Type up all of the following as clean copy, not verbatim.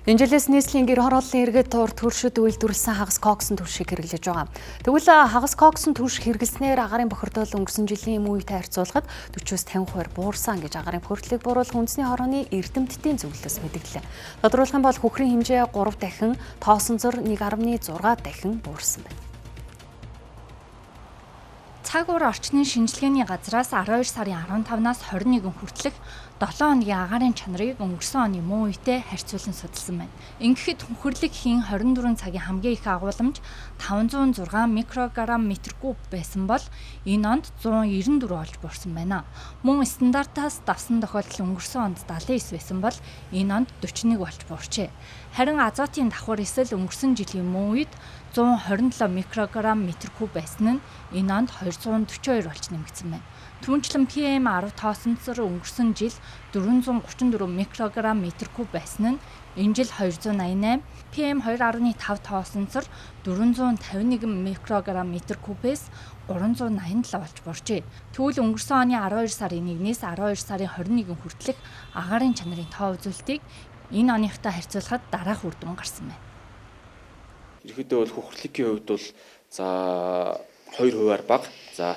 Энэ жилээс нийслэлийн гэр хорооллын иргэд туур төршөд үйлдвэрлэсэн хагас коксын түлшийг хэрэглэж байгаа. Тэгвэл хагас коксын түлш хэрэглэснээр агарын бохирдол өнгөрсөн жилийн үетэй харьцуулахад 40-50% буурсан гэж агарын бохирдлыг бууруулах үндэсний хорооны эрдэмтдийн зөвлөлөөс мэдээллээ. Тодорхойлох нь бол хөхрийн хэмжээ 3 дахин, тоосон зур 1.6 дахин буурсан байна. Цаг уur орчны шинжилгээний газраас 12 сарын 15-наас 21 хүртэлх 7 хоногийн агаарын чанарыг өнгөрсөн оны муу үетэй харьцуулан судалсан байна. Ингэхэд хөхрлөг хийн 24 цагийн хамгийн их агуулмж 506 микрограмм метр куб байсан бол энэ онд 194 болж буурсан байна. Мөн стандартаас давсан тохиолдол өнгөрсөн онд 79 байсан бол энэ онд 41 болж буурчээ. Харин азотын давхар эсэл өнгөрсөн жилийн муу үед 127 микрограмм метр куб байсан нь энэ онд 242 болж нэмэгдсэн байна. Түүнчлэн PM10 тоосонцор өнгөрсөн жил 434 микрограмм метр куб байсан нь энэ жил 288, PM2.5 тоосонцор 451 микрограмм метр кубээс 387 болж буурчээ. Тэгвэл өнгөрсөн оны 12 сарын 1-ээс 12 сарын 21 хүртэлх агаарын чанарын тоо үзүүлэлтийг энэ оныхтой харьцуулахад дараах үр дүн гарсан байна. Ерөнхийдөө бол хөхрлөгийн хувьд бол за 2%-аар бага. За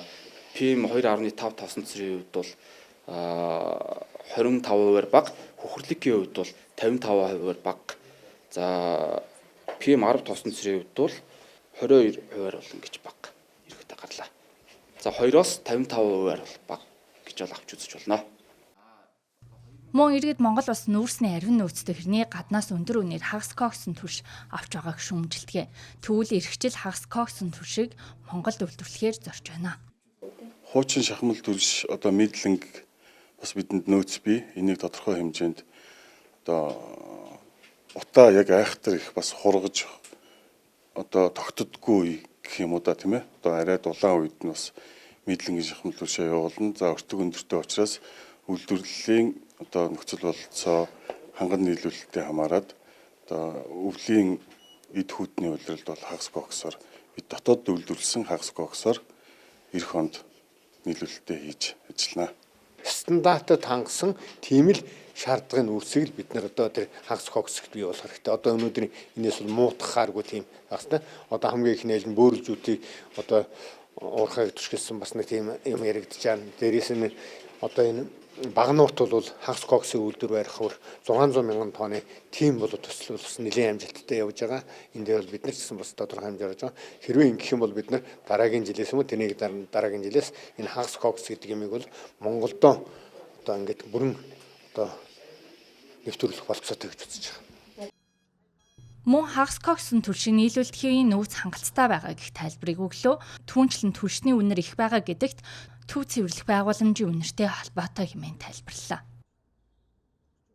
PM2.5 тоосонцорын хувьд бол 25%-аар бага. Хөхрлөгийн хувьд бол 55%-аар бага. За PM10 тоосонцорын хувьд бол 22%-аар болно гэж бага. Ерөнхийдөө гарлаа. За 2-оос 55%-аар бол бага гэж бол авч үзэж болно. Мөн иргэд Монгол улс нүүрсний ариун нөөцтэй хэрний гаднаас өндөр үнээр хагас коксын түлш авч байгааг шүүмжилдэг. Тэгвэл эрхчил хагас коксын түлшийг Монголд үйлдвэрлэхээр зорж байна. Хуучин шахмал түлш одоо мэдлэнг бас бидэнд нөөц бий. Энийг тодорхой хэмжээнд одоо утаа яг айхтар их бас хургаж одоо тогтдоггүй гэх юм уу да тийм ээ. Одоо арай дулаан үед нь бас мэдлэнгийн шахмал түлшээ явуулна. За өртөг өндөртэй учраас үйлдвэрлэлийн одоо нөхцөл бололцоо ханган нийлүүлэлтэд хамаарат одоо өвлийн эд хүүтний улиралд бол хагас коксоор бид дотоод үйлдвэрлэсэн хагас коксоор эх хонд нийлүүлэлтээ хийж ажиллана. Стандартад хангасан тийм л шаардлагын үүсэл бид нар одоо тэр хагас коксд бий болох хэрэгтэй. Одоо өнөөдөр энэс бол муутгахааргүй тийм багстай. Одоо хамгийн их нээлт нь бөөрөлжүүдийг одоо уурхайг түшгэлсэн бас нэг тийм юм яригдж байгаа. Дээрээс нь одоо энэ багнуут бол хагас коксын үйлдвэр барихаар 600 мянган тонны тийм болоод төслөлсөн нэлийн амжилттай явж байгаа. Энд дээр бол бид нар ч гэсэн бас тодорхой хэмжээр орж байгаа. Хэрвээ ингэх юм бол бид нар дараагийн жилээс юм уу тэнийг дараагийн жилээс энэ хагас кокс гэдэг юмыг бол Монголдо одоо ингээд бүрэн одоо нэвтрүүлэх болцоотой гэж үзэж байгаа. Мөн хагас коксын түлшийг нийлүүлэхийн нөөц хангалттай байгаа гэх тайлбарыг өглөө. Түүнчлэн түлшний үнэр их байгаа гэдэгт төв цэвэрлэх байгууламжийн үнэртэй холбоотой хэмээн тайлбарллаа.